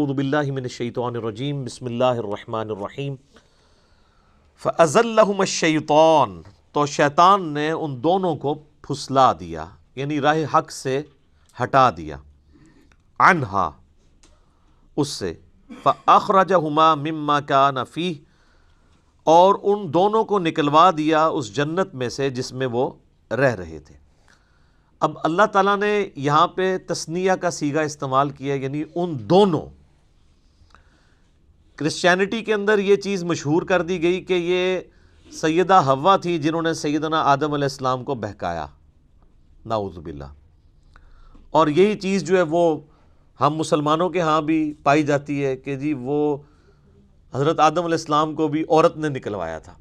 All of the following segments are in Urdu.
اعوذ باللہ من الشیطان الرجیم بسم اللہ الرحمن الرحیم فَأَزَلَّهُمَ الشَّيْطَانُ تو شیطان نے ان دونوں کو پھسلا دیا، یعنی راہ حق سے ہٹا دیا، عنہا اس سے، فَأَخْرَجَهُمَا مِمَّا كَانَ فِيهِ اور ان دونوں کو نکلوا دیا اس جنت میں سے جس میں وہ رہ رہے تھے۔ اب اللہ تعالیٰ نے یہاں پہ تثنیہ کا صیغہ استعمال کیا، یعنی ان دونوں۔ کرسچینٹی کے اندر یہ چیز مشہور کر دی گئی کہ یہ سیدہ حوا تھی جنہوں نے سیدنا آدم علیہ السلام کو بہکایا، نعوذ باللہ۔ اور یہی چیز جو ہے وہ ہم مسلمانوں کے ہاں بھی پائی جاتی ہے کہ جی وہ حضرت آدم علیہ السلام کو بھی عورت نے نکلوایا تھا۔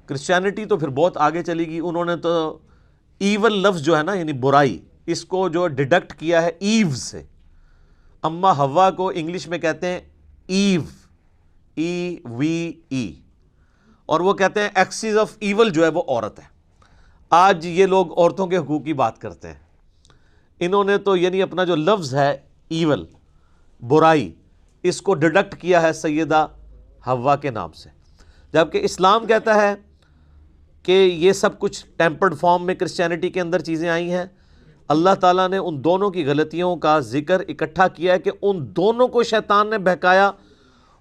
کرسچینٹی تو پھر بہت آگے چلی گئی، انہوں نے تو ایول لفظ جو ہے نا، یعنی برائی، اس کو جو ڈیڈکٹ کیا ہے ایو سے۔ اما حوا کو انگلش میں کہتے ہیں ایو، EVE، اور وہ کہتے ہیں ایکسس آف ایول جو ہے وہ عورت ہے۔ آج یہ لوگ عورتوں کے حقوق کی بات کرتے ہیں، انہوں نے تو یعنی اپنا جو لفظ ہے ایول، برائی، اس کو ڈیڈکٹ کیا ہے سیدہ حوا کے نام سے، جبکہ اسلام کہتا ہے کہ یہ سب کچھ ٹیمپرڈ فارم میں کرسچینٹی کے اندر چیزیں آئی ہیں۔ اللہ تعالیٰ نے ان دونوں کی غلطیوں کا ذکر اکٹھا کیا ہے کہ ان دونوں کو شیطان نے بہکایا،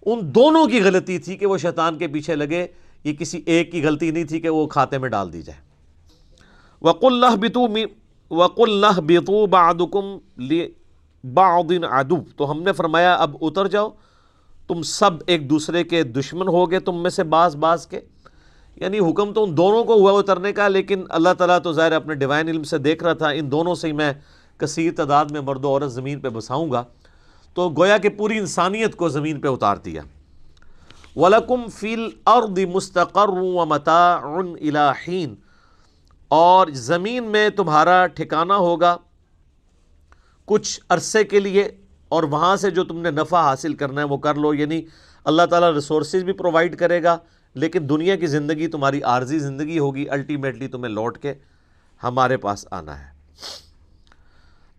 ان دونوں کی غلطی تھی کہ وہ شیطان کے پیچھے لگے، یہ کسی ایک کی غلطی نہیں تھی کہ وہ کھاتے میں ڈال دی جائے۔ وَقُلْ اهْبِطُوا بَعْضُكُمْ لِبَعْضٍ عَدُوٌّ تو ہم نے فرمایا اب اتر جاؤ، تم سب ایک دوسرے کے دشمن ہوگے، تم میں سے بعض کے، یعنی حکم تو ان دونوں کو ہوا اترنے کا، لیکن اللہ تعالیٰ تو ظاہر اپنے ڈیوائن علم سے دیکھ رہا تھا ان دونوں سے ہی میں کثیر تعداد میں مرد و عورت زمین پہ بساؤں گا، تو گویا کہ پوری انسانیت کو زمین پہ اتار دیا۔ وَلَكُمْ فِي الْأَرْضِ مُسْتَقَرٌّ وَمَتَاعٌ إِلَىٰ حِينٍ اور زمین میں تمہارا ٹھکانہ ہوگا کچھ عرصے کے لیے، اور وہاں سے جو تم نے نفع حاصل کرنا ہے وہ کر لو، یعنی اللہ تعالیٰ ریسورسز بھی پرووائڈ کرے گا، لیکن دنیا کی زندگی تمہاری عارضی زندگی ہوگی، الٹیمیٹلی تمہیں لوٹ کے ہمارے پاس آنا ہے۔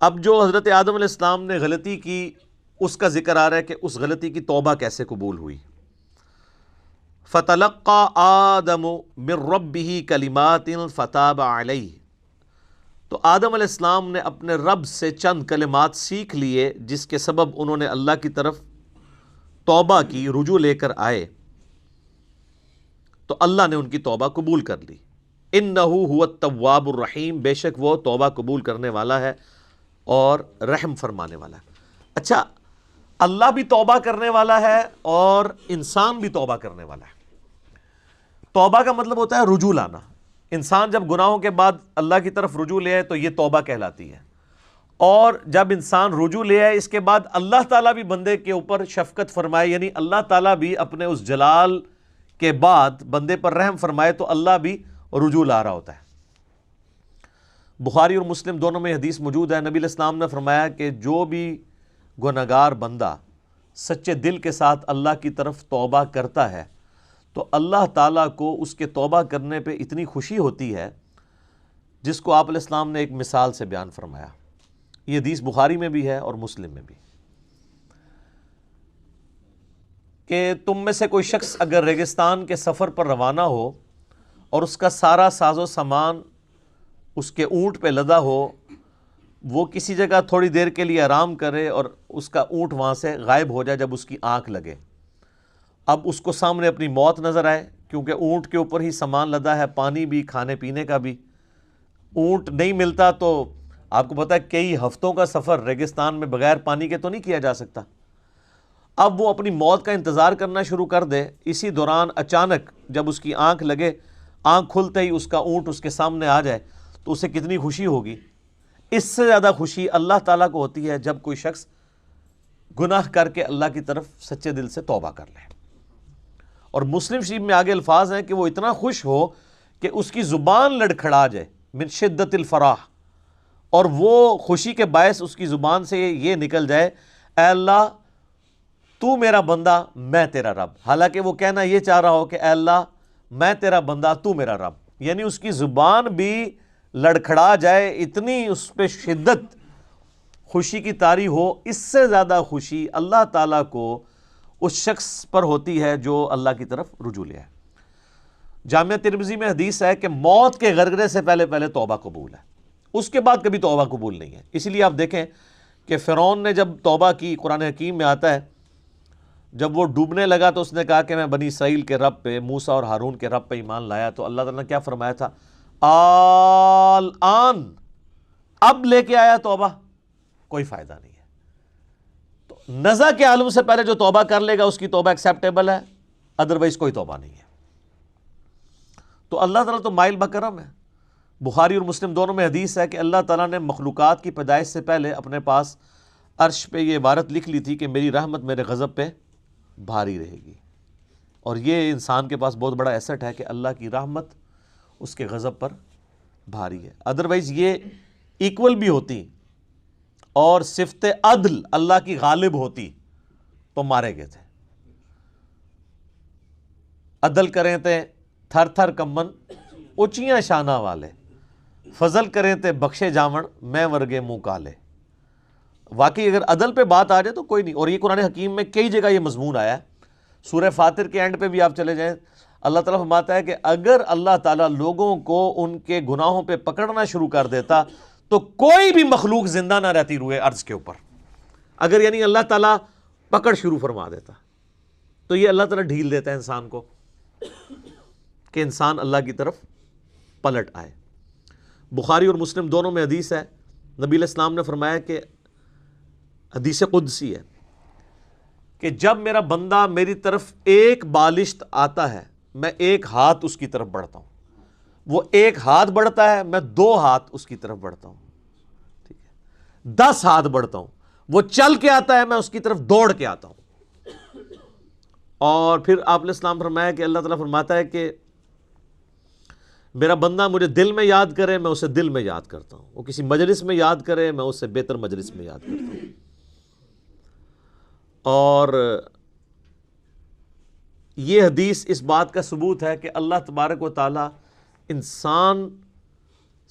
اب جو حضرت آدم علیہ السلام نے غلطی کی اس کا ذکر آ رہا ہے کہ اس غلطی کی توبہ کیسے قبول ہوئی۔ فَتَلَقَّى آدَمُ مِن رَبِّهِ كَلِمَاتٍ فَتَابَ عَلَيْهِ تو آدم علیہ السلام نے اپنے رب سے چند کلمات سیکھ لیے جس کے سبب انہوں نے اللہ کی طرف توبہ کی، رجوع لے کر آئے، تو اللہ نے ان کی توبہ قبول کر لی۔ اِنَّهُ هُوَ التَّوَّابُ الرَّحِيمُ بے شک وہ توبہ قبول کرنے والا ہے اور رحم فرمانے والا ہے۔ اچھا، اللہ بھی توبہ کرنے والا ہے اور انسان بھی توبہ کرنے والا ہے۔ توبہ کا مطلب ہوتا ہے رجوع لانا۔ انسان جب گناہوں کے بعد اللہ کی طرف رجوع لے آئے تو یہ توبہ کہلاتی ہے، اور جب انسان رجوع لے آئے اس کے بعد اللہ تعالیٰ بھی بندے کے اوپر شفقت فرمائے، یعنی اللہ تعالیٰ بھی اپنے اس جلال کے بعد بندے پر رحم فرمائے تو اللہ بھی رجوع لا رہا ہوتا ہے۔ بخاری اور مسلم دونوں میں حدیث موجود ہے، نبی علیہ السلام نے فرمایا کہ جو بھی گنہگار بندہ سچے دل کے ساتھ اللہ کی طرف توبہ کرتا ہے تو اللہ تعالیٰ کو اس کے توبہ کرنے پہ اتنی خوشی ہوتی ہے جس کو آپ علیہ السلام نے ایک مثال سے بیان فرمایا۔ یہ حدیث بخاری میں بھی ہے اور مسلم میں بھی، کہ تم میں سے کوئی شخص اگر ریگستان کے سفر پر روانہ ہو اور اس کا سارا ساز و سامان اس کے اونٹ پہ لدا ہو، وہ کسی جگہ تھوڑی دیر کے لیے آرام کرے اور اس کا اونٹ وہاں سے غائب ہو جائے جب اس کی آنکھ لگے، اب اس کو سامنے اپنی موت نظر آئے، کیونکہ اونٹ کے اوپر ہی سامان لدا ہے، پانی بھی، کھانے پینے کا بھی، اونٹ نہیں ملتا تو آپ کو پتہ ہے کئی ہفتوں کا سفر ریگستان میں بغیر پانی کے تو نہیں کیا جا سکتا۔ اب وہ اپنی موت کا انتظار کرنا شروع کر دے، اسی دوران اچانک جب اس کی آنکھ لگے، آنکھ کھلتے ہی اس کا اونٹ اس کے سامنے آ جائے تو اسے کتنی خوشی ہوگی۔ اس سے زیادہ خوشی اللہ تعالیٰ کو ہوتی ہے جب کوئی شخص گناہ کر کے اللہ کی طرف سچے دل سے توبہ کر لے۔ اور مسلم شریف میں آگے الفاظ ہیں کہ وہ اتنا خوش ہو کہ اس کی زبان لڑکھڑا جائے، من شدت الفرح، اور وہ خوشی کے باعث اس کی زبان سے یہ نکل جائے، اے اللہ تو میرا بندہ میں تیرا رب، حالانکہ وہ کہنا یہ چاہ رہا ہو کہ اے اللہ میں تیرا بندہ تو میرا رب، یعنی اس کی زبان بھی لڑکھڑا جائے، اتنی اس پہ شدت خوشی کی طاری ہو، اس سے زیادہ خوشی اللہ تعالیٰ کو اس شخص پر ہوتی ہے جو اللہ کی طرف رجوع لے آئے۔ جامعہ ترمذی میں حدیث ہے کہ موت کے غرغرے سے پہلے توبہ قبول ہے، اس کے بعد کبھی توبہ قبول نہیں ہے۔ اس لیے آپ دیکھیں کہ فرعون نے جب توبہ کی، قرآن حکیم میں آتا ہے جب وہ ڈوبنے لگا تو اس نے کہا کہ میں بنی اسرائیل کے رب پہ، موسیٰ اور ہارون کے رب پہ ایمان لایا، تو اللہ تعالیٰ نے کیا فرمایا تھا؟ الآن، اب لے کے آیا توبہ، کوئی فائدہ نہیں ہے۔ تو نزع کے عالم سے پہلے جو توبہ کر لے گا اس کی توبہ ایکسیپٹیبل ہے، ادروائز کوئی توبہ نہیں ہے۔ تو اللہ تعالیٰ تو مائل بکرم ہے۔ بخاری اور مسلم دونوں میں حدیث ہے کہ اللہ تعالیٰ نے مخلوقات کی پیدائش سے پہلے اپنے پاس عرش پہ یہ عبارت لکھ لی تھی کہ میری رحمت میرے غضب پہ بھاری رہے گی، اور یہ انسان کے پاس بہت بڑا ایسٹ ہے کہ اللہ کی رحمت اس کے غضب پر بھاری ہے، ادروائز یہ ایکول بھی ہوتی اور صفت عدل اللہ کی غالب ہوتی تو مارے گئے تھے۔ عدل کریں تے تھر تھر کمن اچیاں شانہ والے، فضل کریں تے بخشے جاون میں ورگے منہ کالے۔ واقعی اگر عدل پہ بات آ جائے تو کوئی نہیں، اور یہ قرآن حکیم میں کئی جگہ یہ مضمون آیا ہے۔ سورہ فاطر کے اینڈ پہ بھی آپ چلے جائیں، اللہ تعالیٰ فرماتا ہے کہ اگر اللہ تعالیٰ لوگوں کو ان کے گناہوں پہ پکڑنا شروع کر دیتا تو کوئی بھی مخلوق زندہ نہ رہتی روئے ارض کے اوپر۔ اگر یعنی اللہ تعالیٰ پکڑ شروع فرما دیتا تو یہ اللہ تعالیٰ ڈھیل دیتا ہے انسان کو کہ انسان اللہ کی طرف پلٹ آئے۔ بخاری اور مسلم دونوں میں حدیث ہے، نبی علیہ السلام نے فرمایا کہ حدیث قدسی ہے کہ جب میرا بندہ میری طرف ایک بالشت آتا ہے میں ایک ہاتھ اس کی طرف بڑھتا ہوں، وہ ایک ہاتھ بڑھتا ہے میں 2 ہاتھ اس کی طرف بڑھتا ہوں، ٹھیک ہے، 10 ہاتھ بڑھتا ہوں، وہ چل کے آتا ہے میں اس کی طرف دوڑ کے آتا ہوں۔ اور پھر آپ علیہ السلام فرمایا کہ اللہ تعالیٰ فرماتا ہے کہ میرا بندہ مجھے دل میں یاد کرے میں اسے دل میں یاد کرتا ہوں، وہ کسی مجلس میں یاد کرے میں اسے بہتر مجلس میں یاد کرتا ہوں۔ اور یہ حدیث اس بات کا ثبوت ہے کہ اللہ تبارک و تعالی انسان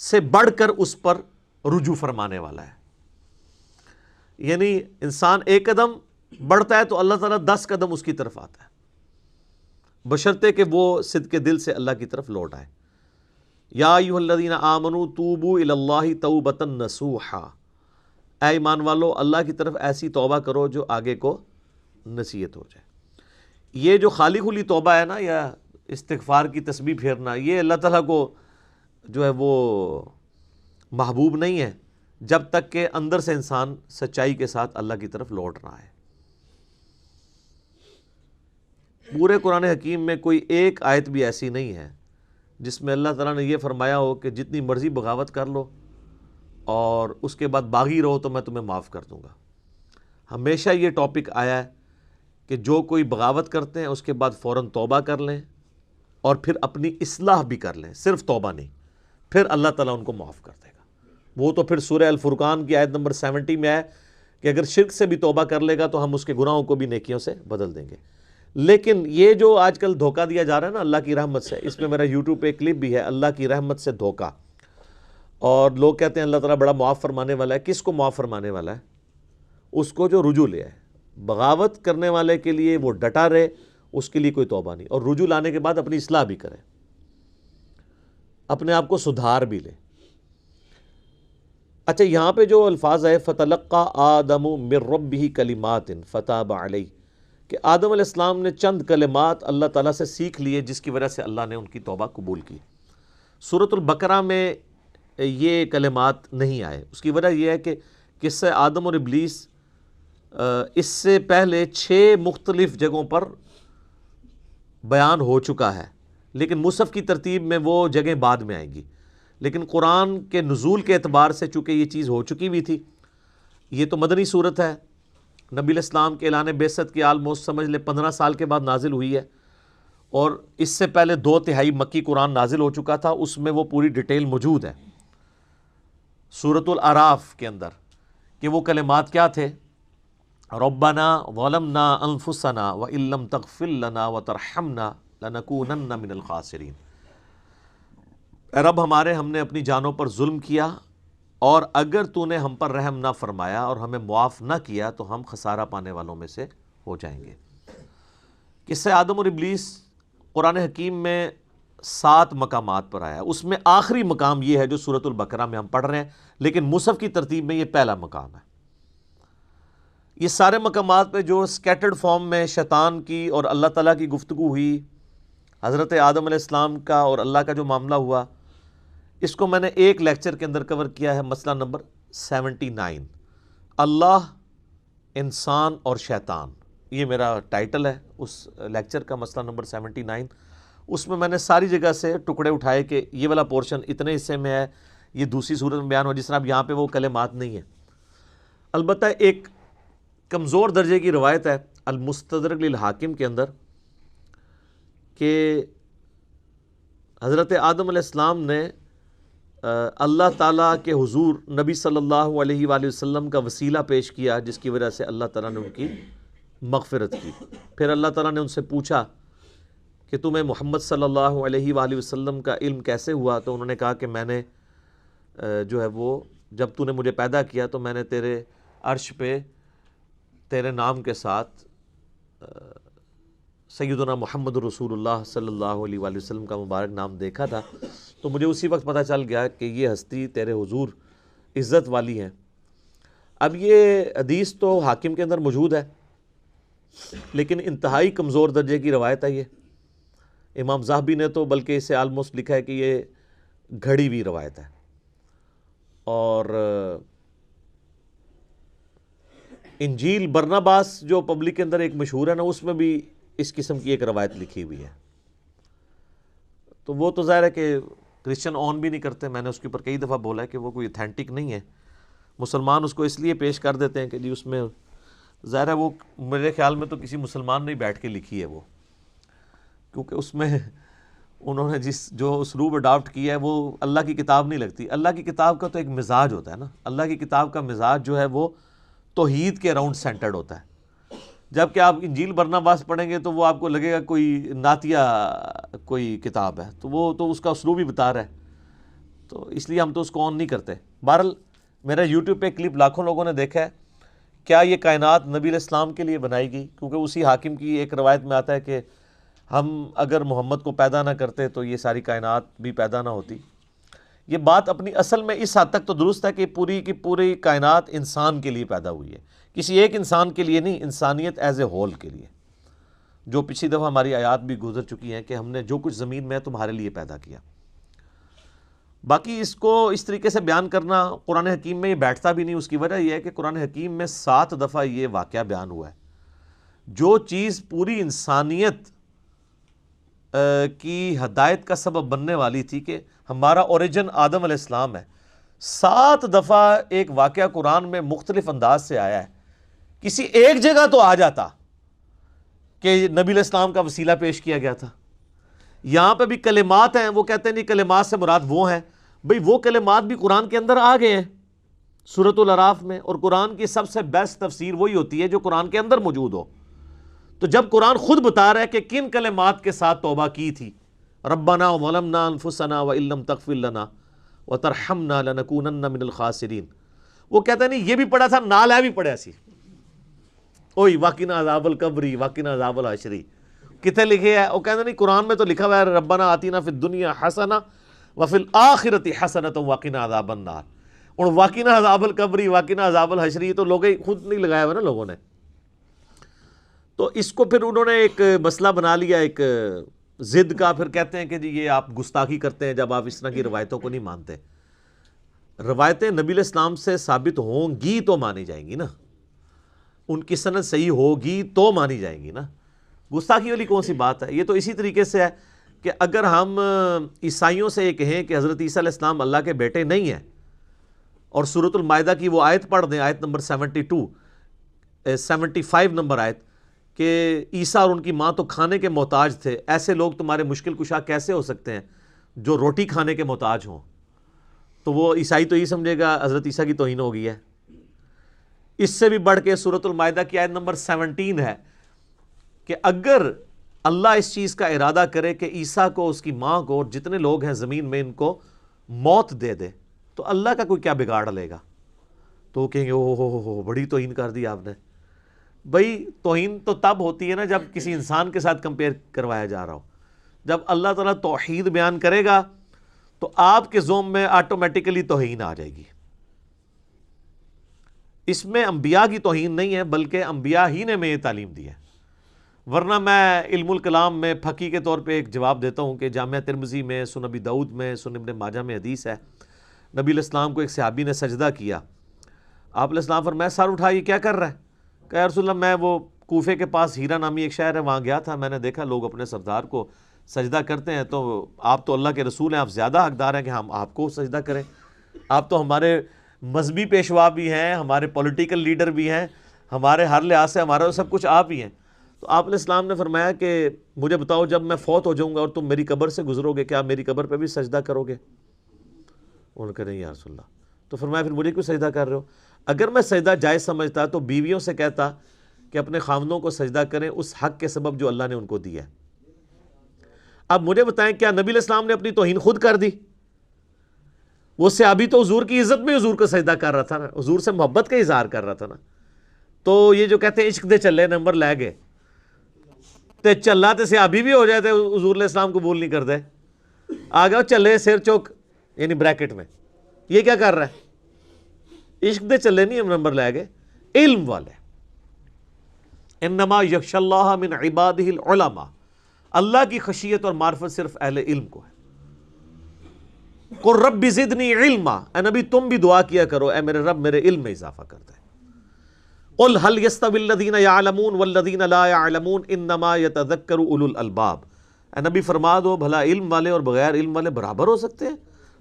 سے بڑھ کر اس پر رجوع فرمانے والا ہے، یعنی انسان ایک قدم بڑھتا ہے تو اللہ تعالیٰ 10 قدم اس کی طرف آتا ہے، بشرطے کہ وہ صدق دل سے اللہ کی طرف لوٹ آئے۔ یا ایھا الذین آمنوا توبوا الی اللہ توبۃ نصوحا، اے ایمان والو اللہ کی طرف ایسی توبہ کرو جو آگے کو نصیحت ہو جائے۔ یہ جو خالی خلی توبہ ہے نا، یا استغفار کی تسبیح پھیرنا، یہ اللہ تعالیٰ کو جو ہے وہ محبوب نہیں ہے جب تک کہ اندر سے انسان سچائی کے ساتھ اللہ کی طرف لوٹ رہا ہے۔ پورے قرآن حکیم میں کوئی ایک آیت بھی ایسی نہیں ہے جس میں اللہ تعالیٰ نے یہ فرمایا ہو کہ جتنی مرضی بغاوت کر لو اور اس کے بعد باغی رہو تو میں تمہیں معاف کر دوں گا۔ ہمیشہ یہ ٹاپک آیا ہے کہ جو کوئی بغاوت کرتے ہیں اس کے بعد فوراً توبہ کر لیں اور پھر اپنی اصلاح بھی کر لیں، صرف توبہ نہیں، پھر اللہ تعالیٰ ان کو معاف کر دے گا۔ وہ تو پھر سورہ الفرقان کی آیت نمبر 70 میں ہے کہ اگر شرک سے بھی توبہ کر لے گا تو ہم اس کے گناہوں کو بھی نیکیوں سے بدل دیں گے۔ لیکن یہ جو آج کل دھوکہ دیا جا رہا ہے نا اللہ کی رحمت سے، اس میں میرا یوٹیوب پہ ایک کلپ بھی ہے، اللہ کی رحمت سے دھوکہ، اور لوگ کہتے ہیں اللہ تعالیٰ بڑا معاف فرمانے والا ہے۔ کس کو معاف فرمانے والا ہے؟ اس کو جو رجوع لے آئے۔ بغاوت کرنے والے کے لیے وہ ڈٹا رہے، اس کے لیے کوئی توبہ نہیں، اور رجوع لانے کے بعد اپنی اصلاح بھی کرے، اپنے آپ کو سدھار بھی لے۔ اچھا، یہاں پہ جو الفاظ ہے فَتَلَقَّى آدَمُ مِن رَبِّهِ كَلِمَاتٍ فَتَابَ عَلَيْهِ، کہ آدم علیہ السلام نے چند کلمات اللہ تعالیٰ سے سیکھ لیے جس کی وجہ سے اللہ نے ان کی توبہ قبول کی۔ سورۃ البقرہ میں یہ کلمات نہیں آئے، اس کی وجہ یہ ہے کہ قصہ آدم اور ابلیس اس سے پہلے 6 مختلف جگہوں پر بیان ہو چکا ہے، لیکن مصحف کی ترتیب میں وہ جگہیں بعد میں آئیں گی۔ لیکن قرآن کے نزول کے اعتبار سے چونکہ یہ چیز ہو چکی بھی تھی، یہ تو مدنی صورت ہے، نبی علیہ السلام کے اعلان بعثت کی آلموسٹ سمجھ لے 15 سال کے بعد نازل ہوئی ہے، اور اس سے پہلے 2/3 مکی قرآن نازل ہو چکا تھا، اس میں وہ پوری ڈیٹیل موجود ہے سورۃ الاعراف کے اندر کہ وہ کلمات کیا تھے۔ ربنا ظلمنا انفسنا وان لم تغفر لنا وترحمنا لنکونن من الخاسرین، اے رب ہمارے، ہم نے اپنی جانوں پر ظلم کیا اور اگر تو نے ہم پر رحم نہ فرمایا اور ہمیں معاف نہ کیا تو ہم خسارہ پانے والوں میں سے ہو جائیں گے۔ قصہ آدم اور ابلیس قرآن حکیم میں 7 مقامات پر آیا، اس میں آخری مقام یہ ہے جو سورۃ البقرہ میں ہم پڑھ رہے ہیں، لیکن مصحف کی ترتیب میں یہ پہلا مقام ہے۔ یہ سارے مقامات پہ جو سکیٹرڈ فارم میں شیطان کی اور اللہ تعالیٰ کی گفتگو ہوئی، حضرت آدم علیہ السلام کا اور اللہ کا جو معاملہ ہوا، اس کو میں نے ایک لیکچر کے اندر کور کیا ہے، مسئلہ نمبر 79، اللہ، انسان اور شیطان، یہ میرا ٹائٹل ہے اس لیکچر کا، مسئلہ نمبر 79۔ اس میں میں نے ساری جگہ سے ٹکڑے اٹھائے کہ یہ والا پورشن اتنے حصے میں ہے، یہ دوسری صورت میں بیان ہوا، جس طرح اب یہاں پہ وہ کلمات نہیں ہیں۔ البتہ ایک کمزور درجے کی روایت ہے المستدرک للحاکم کے اندر کہ حضرت آدم علیہ السلام نے اللہ تعالیٰ کے حضور نبی صلی اللہ علیہ وآلہ وسلم کا وسیلہ پیش کیا، جس کی وجہ سے اللہ تعالیٰ نے ان کی مغفرت کی۔ پھر اللہ تعالیٰ نے ان سے پوچھا کہ تمہیں محمد صلی اللہ علیہ وآلہ وسلم کا علم کیسے ہوا؟ تو انہوں نے کہا کہ میں نے جو ہے وہ جب تو نے مجھے پیدا کیا تو میں نے تیرے عرش پہ تیرے نام کے ساتھ سیدنا محمد رسول اللہ صلی اللہ علیہ وآلہ وسلم کا مبارک نام دیکھا تھا، تو مجھے اسی وقت پتہ چل گیا کہ یہ ہستی تیرے حضور عزت والی ہیں۔ اب یہ حدیث تو حاکم کے اندر موجود ہے، لیکن انتہائی کمزور درجے کی روایت ہے۔ یہ امام ذہبی نے تو بلکہ اسے آلموسٹ لکھا ہے کہ یہ گھڑی ہوئی روایت ہے، اور انجیل برناباس جو پبلک کے اندر ایک مشہور ہے نا، اس میں بھی اس قسم کی ایک روایت لکھی ہوئی ہے۔ تو وہ تو ظاہر ہے کہ کرسچن آن بھی نہیں کرتے، میں نے اس کے اوپر کئی دفعہ بولا ہے کہ وہ کوئی اتھینٹک نہیں ہے، مسلمان اس کو اس لیے پیش کر دیتے ہیں کہ جی اس میں ظاہر ہے وہ میرے خیال میں تو کسی مسلمان نے بیٹھ کے لکھی ہے وہ، کیونکہ اس میں انہوں نے جو اسلوب اڈاپٹ کیا ہے وہ اللہ کی کتاب نہیں لگتی۔ اللہ کی کتاب کا تو ایک مزاج ہوتا ہے نا، اللہ کی کتاب کا مزاج جو ہے وہ توحید کے اراؤنڈ سینٹرڈ ہوتا ہے، جبکہ آپ انجیل برناباس پڑھیں گے تو وہ آپ کو لگے گا کوئی نعتیہ کوئی کتاب ہے، تو وہ تو اس کا اسلوب ہی بتا رہا ہے، تو اس لیے ہم تو اس کو آن نہیں کرتے۔ بہرحال میرا یوٹیوب پہ کلپ لاکھوں لوگوں نے دیکھا ہے، کیا یہ کائنات نبی علیہ السلام کے لیے بنائی گئی؟ کیونکہ اسی حاکم کی ایک روایت میں آتا ہے کہ ہم اگر محمد کو پیدا نہ کرتے تو یہ ساری کائنات بھی پیدا نہ ہوتی۔ یہ بات اپنی اصل میں اس حد تک تو درست ہے کہ پوری کی پوری کائنات انسان کے لیے پیدا ہوئی ہے، کسی ایک انسان کے لیے نہیں، انسانیت ایز اے ہول کے لیے، جو پچھلی دفعہ ہماری آیات بھی گزر چکی ہیں کہ ہم نے جو کچھ زمین میں ہے تمہارے لیے پیدا کیا۔ باقی اس کو اس طریقے سے بیان کرنا قرآن حکیم میں یہ بیٹھتا بھی نہیں، اس کی وجہ یہ ہے کہ قرآن حکیم میں 7 دفعہ یہ واقعہ بیان ہوا ہے۔ جو چیز پوری انسانیت کی ہدایت کا سبب بننے والی تھی کہ ہمارا اوریجن آدم علیہ السلام ہے، 7 دفعہ ایک واقعہ قرآن میں مختلف انداز سے آیا ہے۔ کسی ایک جگہ تو آ جاتا کہ نبی علیہ السلام کا وسیلہ پیش کیا گیا تھا۔ یہاں پہ بھی کلمات ہیں، وہ کہتے ہیں نہیں کلمات سے مراد وہ ہیں، بھئی وہ کلمات بھی قرآن کے اندر آ گئے ہیں سورۃ الاعراف میں، اور قرآن کی سب سے بیسٹ تفسیر وہی ہوتی ہے جو قرآن کے اندر موجود ہو۔ تو جب قرآن خود بتا رہا ہے کہ کن کلمات کے ساتھ توبہ کی تھی، ربنا ظلمنا انفسنا وان لم تغفر لنا وترحمنا لنکونن من الخاسرین، وہ کہتا ہے نہیں یہ بھی پڑھا تھا، نال ہے بھی پڑھا سی، اوئی وقنا عذاب القبر وقنا عذاب الحشر، کتنے لکھے ہے؟ وہ کہتے نہیں قرآن میں تو لکھا ہوا ہے ربنا آتینا فی الدنیا حسنہ وفی الآخرۃ حسنۃ وقنا عذاب النار، اور وقنا عذاب القبر وقنا عذاب الحشر تو لوگ خود نہیں لگایا ہوا نا لوگوں نے۔ تو اس کو پھر انہوں نے ایک مسئلہ بنا لیا، ایک ضد کا، پھر کہتے ہیں کہ جی یہ آپ گستاخی کرتے ہیں جب آپ اس طرح کی روایتوں کو نہیں مانتے۔ روایتیں نبی علیہ السلام سے ثابت ہوں گی تو مانی جائیں گی نا، ان کی سند صحیح ہوگی تو مانی جائیں گی نا، گستاخی والی کون سی بات ہے؟ یہ تو اسی طریقے سے ہے کہ اگر ہم عیسائیوں سے یہ کہیں کہ حضرت عیسیٰ علیہ السلام اللہ کے بیٹے نہیں ہیں، اور سورۃ المائدہ کی وہ آیت پڑھ دیں، آیت نمبر 75 نمبر آیت، کہ عیسیٰ اور ان کی ماں تو کھانے کے محتاج تھے، ایسے لوگ تمہارے مشکل کشا کیسے ہو سکتے ہیں جو روٹی کھانے کے محتاج ہوں؟ تو وہ عیسائی تو یہ سمجھے گا حضرت عیسیٰ کی توہین ہو گئی ہے۔ اس سے بھی بڑھ کے سورۃ المائدہ کی آیت نمبر 17 ہے کہ اگر اللہ اس چیز کا ارادہ کرے کہ عیسیٰ کو، اس کی ماں کو، اور جتنے لوگ ہیں زمین میں ان کو موت دے دے تو اللہ کا کوئی کیا بگاڑ لے گا؟ تو وہ کہیں گے او ہو بڑی توہین کر دی آپ نے۔ بھائی توہین تو تب ہوتی ہے نا جب کسی انسان کے ساتھ کمپیئر کروایا جا رہا ہو۔ جب اللہ تعالیٰ توحید بیان کرے گا تو آپ کے ذوم میں آٹومیٹیکلی توہین آ جائے گی۔ اس میں انبیاء کی توہین نہیں ہے، بلکہ انبیاء ہی نے میں یہ تعلیم دی ہے۔ ورنہ میں علم الکلام میں پھکی کے طور پہ ایک جواب دیتا ہوں کہ جامعہ ترمذی میں، سنن ابی داؤد میں، سنن ابن ماجہ میں حدیث ہے، نبی علیہ السلام کو ایک صحابی نے سجدہ کیا، آپ علیہ السلام فرمایا سر اٹھا یہ کیا کر رہا ہے؟ کہا یا رسول اللہ میں وہ کوفے کے پاس ہیرا نامی ایک شہر ہے وہاں گیا تھا، میں نے دیکھا لوگ اپنے سردار کو سجدہ کرتے ہیں، تو آپ تو اللہ کے رسول ہیں، آپ زیادہ حقدار ہیں کہ ہم آپ کو سجدہ کریں، آپ تو ہمارے مذہبی پیشوا بھی ہیں، ہمارے پولیٹیکل لیڈر بھی ہیں، ہمارے ہر لحاظ سے ہمارا سب کچھ آپ ہی ہیں۔ تو آپ علیہ السلام نے فرمایا کہ مجھے بتاؤ جب میں فوت ہو جاؤں گا اور تم میری قبر سے گزرو گے کیا میری قبر پہ بھی سجدہ کرو گے؟ انہوں نے کہا نہیں یا رسول اللہ۔ تو فرمایا پھر مجھے کیوں سجدہ کر رہے ہو؟ اگر میں سجدہ جائز سمجھتا تو بیویوں سے کہتا کہ اپنے خاوندوں کو سجدہ کریں اس حق کے سبب جو اللہ نے ان کو دیا ہے۔ اب مجھے بتائیں کیا نبی علیہ السلام نے اپنی توہین خود کر دی؟ وہ صحابی تو حضور کی عزت میں حضور کو سجدہ کر رہا تھا نا، حضور سے محبت کا اظہار کر رہا تھا نا۔ تو یہ جو کہتے ہیں عشق دے چلے نمبر لے گئے تے چلا تے صحابی بھی ہو جائے تے حضور علیہ السلام قبول نہیں کر دے، آگے چلے سر چوک یعنی بریکٹ میں، یہ کیا کر رہا ہے؟ عشق دے چلے نہیں نمبر لے گئے، علم والے۔ انما یخشی اللہ من عبادہ العلماء، اللہ کی خشیت اور معرفت صرف اہل علم کو ہے۔ قل رب زدنی علما، اے نبی تم بھی دعا کیا کرو اے میرے رب میرے علم میں اضافہ کر دے۔ قل هل يستوي الذين يعلمون والذين لا يعلمون انما يتذكر اولو الالباب، اے نبی فرما دو بھلا علم والے اور بغیر علم والے برابر ہو سکتے ہیں؟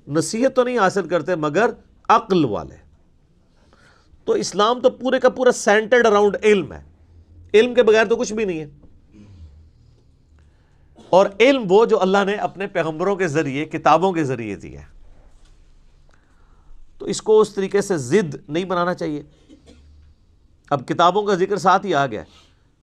نصیحت تو نہیں حاصل کرتے مگر عقل والے۔ تو اسلام تو پورے کا پورا سینٹرڈ اراؤنڈ علم ہے، علم کے بغیر تو کچھ بھی نہیں ہے۔ اور علم وہ جو اللہ نے اپنے پیغمبروں کے ذریعے کتابوں کے ذریعے دیا ہے، تو اس کو اس طریقے سے ضد نہیں بنانا چاہیے۔ اب کتابوں کا ذکر ساتھ ہی آ گیا ہے،